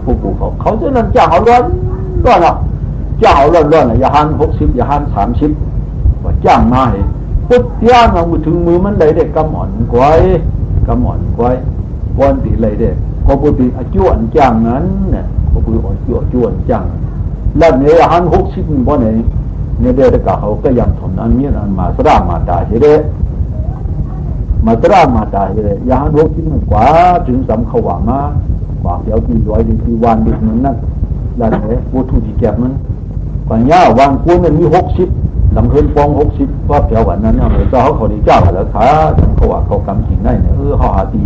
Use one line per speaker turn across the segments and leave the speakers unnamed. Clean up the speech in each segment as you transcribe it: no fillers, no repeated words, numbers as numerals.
ผู้เขาจะนั่นจ้างเอาร้อนอ่ะจ้างเอาร้อนอย่าหัน60อย่าหัน30ว่าจ้างมาให้ปุ๊บย่างมาถึงมือมันได้กำอ่อนก้อยวันตีเลยก็ปุติจวนจ้างนั้นเนี่ยก็ปุติจวนจ้างแล้วเนี่ยหัน60บ่เนี่ยเด็กเขาก็ยังทนอันนี้อันมาสระมาตาเด้มาตรามาตาเด้ยาหัน60กว่าถึงสำเขาว่ามากว่าเดี๋ยวกี่ร้อยกี่วันดิมันนั่นแล้วเนี่ยวัตถุดิบแกมันกว่าย่าวางกูมันมี60ลำเพิ่นฟอง60ว่าเดี๋ยววันนั้นเนี่ยเจ้าเขาดีเจ้าแล้วขาเขาว่าเขากำจริงได้เนี่ยเขาหาดี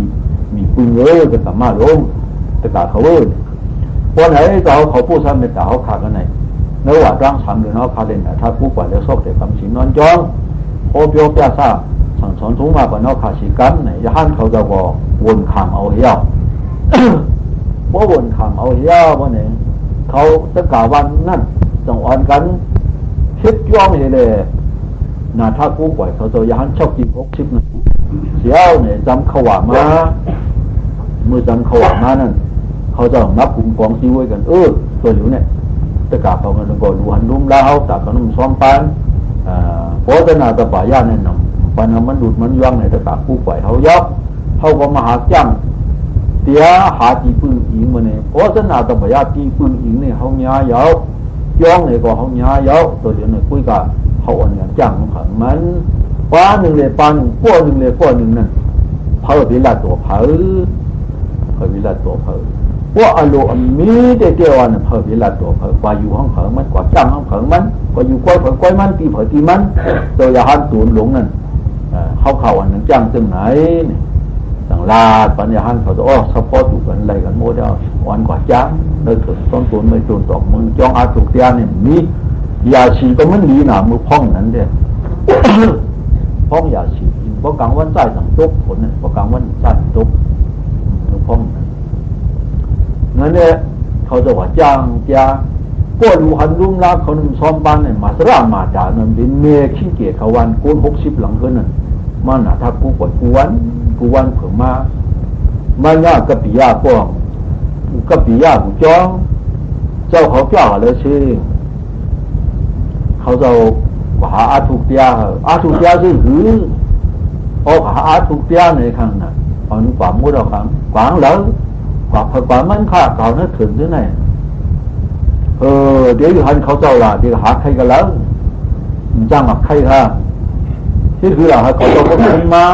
มีปืนจะสามารถลงตะกาเขาเพราะไหนเขาพูดซ้ำในตาเขาขาดกันไหนเนื้อว่าร่าง3เดือนเขาขาดเล่นถ้าผู้กว่าแล้วซอกแต่กำสินนอนจ้องโอเปียวเปียซ่าสั่งสอนทุ่งมากกว่าเขาขาดสีกันไหนจะหันเขาจะบอกวนขามเอาเหี้ยว่าวนขามเอาเหี้ยว่าไหนเขาตะกาวันนั่นต้องอ่อนกันคิดย่องเลยน่าถ้าผู้กว่าเขาจะยันชอบกิน60นะเสียวเนี่ยจำเขาว่ามาเมื่อจำเขาว่ามานั่นเขาจะนับกลุ่มกองซีไว้กันตัวอยู่เนี่ยตะกาเขามันก็รู้หันรุ่มแล้วแต่ขนมซ้อมปานเพราะจะน่าจะป่าย่าแน่นอนปันมันดูดมันย่องในตะกาผู้กว่าเขายับเขาก็มาหาจ้างเตี้ยหาจีปืนอิงมาเนี่ยเพราะจะน่าจะป่าย่าจีปืนอิงเนี่ยเขาเนี้ยยาวย่องเนี่ยก็เขาเนี้ยยาวตัวเดียวเนี่ยคุยกันเขาอ่อนอย่างจ้างของเขามันป้าหนึ่งเลยป้าหนึ่งป้อหนึ่งเลยป้อหนึ่งนั่นเผาวิลาตัวเผาวิลาตัวเผาป้ออารมณ์มีเดียวน่ะเผาวิลาตัวเผากว่าอยู่ห้องเขามันกว่าจ้างห้องเขามันกว่าอยู่ก้อยเผาก้อยมันตีเผาตีมันตัวอย่าหันตูนหลงนั่นเขาอันนั้นจ้างซึ่งไหนต่างลาปัญญาหันเขาจะเฉพาะถูกกันอะไรกันโมเดลอ่อนกว่าจ้างเลยถึงต้นตูนไม่ตูนตอกมึงจ้องอาถูกเตี้ยเนี่ยมียาชีก็มันดีหนามือพ่องนั้นเด้พ่องยาชีเพราะกลางวันใต้สั่งตกผลเนี่ยเพราะกลางวันใต้ตกมือพ่องนั่นเนี่ยเขาจะว่าจ้างก็รู้หันรุ่มรักเขาหนุ่มซ้อมบ้านเนี่ยมาสระมาจ่านั่นเป็นเมฆขี้เกียจเขาวันโกน60หลังเพื่อนนั่นมันถ้ากูปวดกูวันเผื่อมามันยากกะปิยาป้องกะปิยากูจ้องเจ้าเขาจ้าเลยชื่อเขาจะหาอาถูกเตียซึ่งหือหาอาถูกเตียในครั้งน่ะเอาหนุ่มกว่ามุดเอาครั้งกวางแล้วกว่ามันฆ่าเขาเนี่ยถึงที่ไหนเดี๋ยวอยู่หันเขาเจ้าล่ะเดี๋ยวหาใครกันแล้วจ้างหาใครค่ะที่คือเขาเจ้าก็ขึ้นมา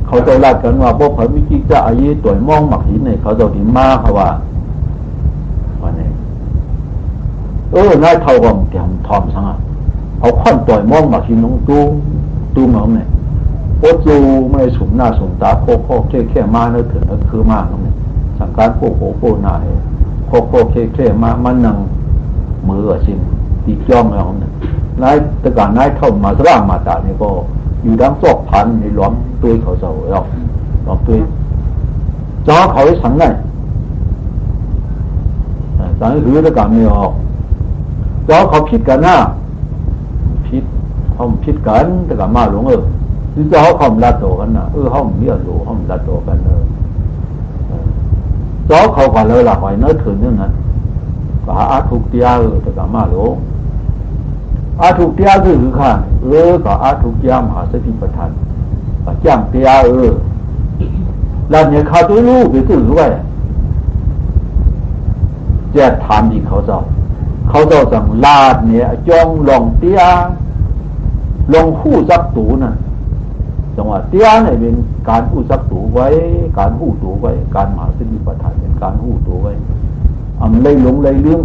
เขาเจ้าลาดกันว่าพวกเขาไม่คิดจะอายุตัวมองหมักหินเนี่ยเขาเจ้าหินมาเขาว่าวันนี้นายเท่ากับแกมทอมสังอ่ะเอาค่อนต่อยมองหมักหินน้องตู้เหมือนเนี่ยโอ้จูไม่สูงหน้าสูงตาโคแค่มาเนี่ยถึงคือมากตรงนี้สังการโคหน้าเนี่ยโคแค่มามันนั่งมือสิตีจ้องแล้วเนี่ยนายตะการนายเท่ามาสร้างมาตาเนี่ยก็อยู่ดังซอกพันในล้อมตัวเขาเจ้าล้อมตัวจ้าเขาได้สั่งได้สั่งคือตะการไม่ออกจ้าเขาพิดกันหน้าเขาพิดกันตะการมาหลงหรือจ้าเขาลัดโตกันนะเขามีอารมณ์เขาลัดโตกันจ้าเขาก็เลยหลักไว้เนื้อถึงนั่นนะก็อาถูกเตี้ยตะการมาหลงอาถูกเตี้ยคือข้าก็อาถูกเตี้ยมหาสติปัฏฐานก็จ้างเตี้ยแล้วเนี่ยเขาตัวรู้ไปตื้อไว้แจกทานดีเขาเจ้าสั่งลาดเนี่ยจ้องลองเตี้ยลองคู่จักตูน่ะจังหวะเตี้ยเนี่ยเป็นการคู่จักตูไว้การคู่ตูไว้การมหาสติปัฏฐานเป็นการคู่ตูไว้เลยหลงเลยลืม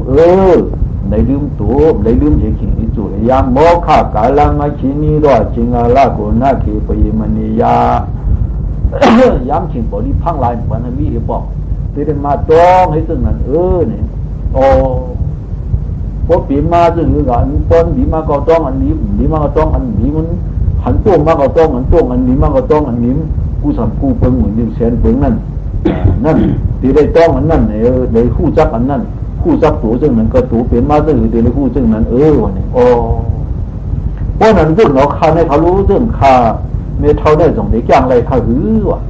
ในลืมตัวในลืมเหตุขิงอิจุยามโมฆะกาลังอาชินีรอจิงอาลาโกนาเคปยิมณียายามชิงบริพังลายปันวิเหบอกที่ได้มาต้องให้ซึ่งนั้นเนี่ยพอปีมาซึ่งคือกันต้นปีมาก็ต้องอันนี้ปีมาก็ต้องอันนี้มันหันต้งมาก็ต้องอันต้งอันนี้มาก็ต้องอันนี้กูสัมกูเปิงเหมือนดึงแสนเปิงนั่นที่ได้ต้องอันนั้นในคู่จักอันนั้นคู่จักตัวซึ่งนั้นก็ตัวเป็นมาซึ่งในคู่ซึ่งนั้นวันนี้เพราะนั้นเรื่องเราคาในเขารู้เรื่องคาเมทัลได้ส่งในจ้างอะไรคาหือวะ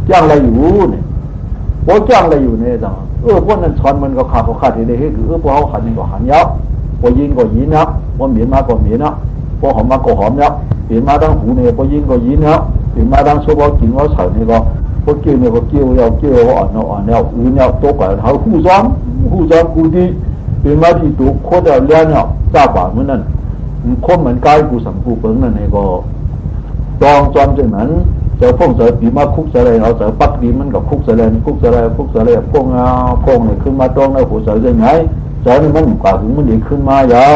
จ้างอะไรอยู่เนี่ยเพราะจ้างอะไรอยู่เนี่ยจัง พวกนั้นชอนมันก็ขาดที่ได้คือพวกเขาขันก็ขันยับพอยิงก็ยิงนะพอเหม็นมาก็เหม็นนะพอหอมมาก็หอมนะเปลี่ยนมาตั้งหูเนี่ยพอยิงก็ยิงนะเปลี่ยนมาตั้งโซ่กินว่าเฉยเนี่ยก็พอเกี่ยวเนี่ยก็เกี่ยวอ่อนเนี่ยอื่นเนี่ยตัวก่อนเขาหูซ้อมกูดีเปลี่ยนมาที่ตัวโคตรเลี้ยเนี่ยจ้าป่าเหมือนนั้นคนเหมือนกายกูสังกูเปิงนั่นเนี่ยก็จองจอมจากนั้นเจ้าพงเสือปีมาคุกเสืออะไรเราเสือปักดีมันกับคุกเสืออะไรพงเนี่ยขึ้นมาตรงในหัวเสือยังไงเสือนี่มันกว่าถึงมันดีขึ้นมายาว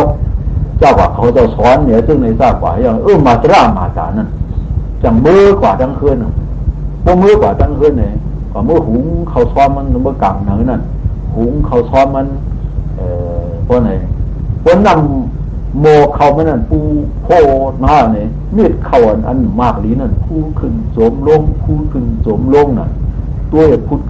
เจ้าว่าเขาจะสอนเนี่ยซึ่งในทราบว่าอย่างมาตรามาจานั่นจังมือกว่าทั้งคืนพวกมือกว่าทั้งคืนเนี่ยก็มือหุงเขาซ้อมมันมือกลางหนังนั่นหุงเขาซ้อมมันพวกไหนพวกนำโมเขามันนั่นปูโพหน้าเนี่ยมีดเขาอันมากลีนั่นคู่ขึ้นโสมลงนั่นตัวพุทธ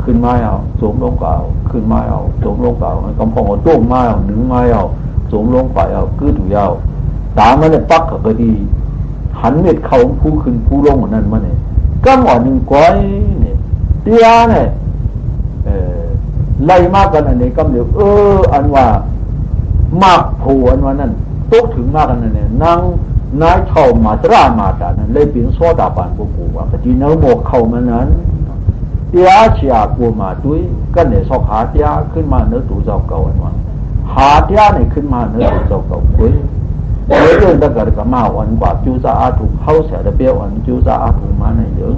ขึ้นไม้เอาโสมลงก็เอาขึ้นไม้เอาโสมลงก็เอากำพองเอาต้มไม้เอาหนึ่งไม้เอาโสมลงไปเอากือถูยาวตามันเนี่ยปักก็ดีหันเม็ดเขาผู้ขึ้นผู้ลงนั่นมันเนี่ยก็หมอหนึ่งก้อยเนี่ยเตี้ยเนี่ยไล่มากกันอันนี้ก็เดี๋ยวอันว่ามากโผอันว่านั่นตกถึงมากกันนั่นเนี่ยนายเท่ามาตรามาตานั่นเลยเป็นโซดาบานพวกกูว่าก็จีเนื้อหมกเขามันนั้นเตี้ยเชียกูมาด้วยก็เนี่ยสอกหาเตี้ยขึ้นมาเนื้อตูเจ้าเก่าอันว่าหาเตี้ยเนี่ยขึ้นมาเนื้อตูเจ้าเก่าคุยเรื่องตั้งแต่ก็มาวันกว่าจูซาอาถูกเข้าเสียระเบียบอันจูซาอาถูกมาในเยอะ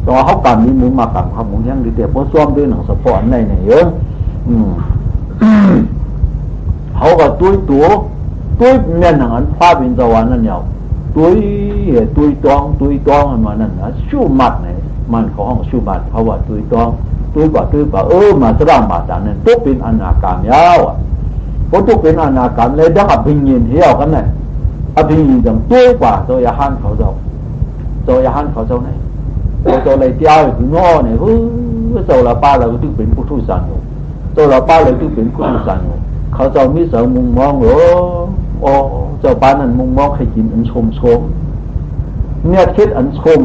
ตอนเขาการมีมือมาการทำมุ้งยังดีเดียวเพราะซ้อมด้วยหนังสปอร์ตในเยอะเขาก็ตุ้ยเมียนหนังอันฟ้าเป็นตะวันนั่นเนี่ยตุ้ยตองอันว่านั่นนะชูมัดเนี่ยมันเขาห้องชูมัดเขาว่าตุ้ยกว่ามาสร้างมาจากนั้นตุ๊กเป็นอนาการยาวอ่ะเพราะตุ๊กเป็นอนาการเลยดังอภิญญาเที่ยวกันเนี่ยอภิญญาจังตุ้ยกว่าตัวยาหันเขาเจ้าเนี่ยตัวเลยเที่ยวถึงง้อเนี่ยตัวละป้าเราก็ตึกเป็นผู้ทุสันอยู่ตัวละป้าเลยตึกเป็นผู้ทุสันอยู่เขาเจ้ามิสมุงมองเจ้าป้านั่นมุงมองให้กินอันชมเนี่ยคิดอันชม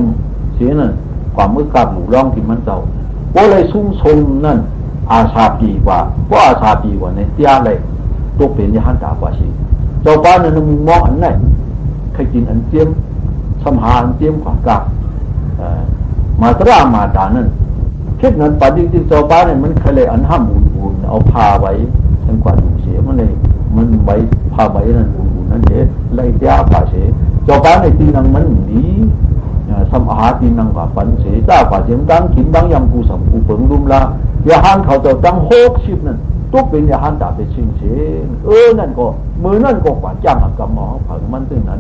เสียนั่นความมือกับหนูร้องที่มันเจ้าว่าเลยซุ้มชมนั่นอาชาปีกว่าเนี่ยเตี้ยเลยตกเป็นยาหันตากว่าสิเจ้าป้านั่นมุงมองอันไหนให้กินอันเจียมสมหาอันเจียมกว่ากามาตรามาตานั่นคิดนั้นปัจจุบันเจ้าป้าเนี่ยมันเคยเลยอันห้ามอุ่นเอาพาไว้ทั้งกว่าดูเสียมันไว้พาไว้นั่นอุ่นนั่นเด็ดไล่เตี้ยป่าเสียเจ้าป้าในตีนังมันดีสมหาตีนังกว่าปันเสียจ้ากว่าเสียงดังกินดังยำกูสัมกูเปิงรุมละยาหันเขาจะตั้ง60นั่นตุ๊กเป็นยาหันตาไปชิงเสียนั่นก็มือนั่นก็กว่าจ้างกับหมอผังมันตึงนั้น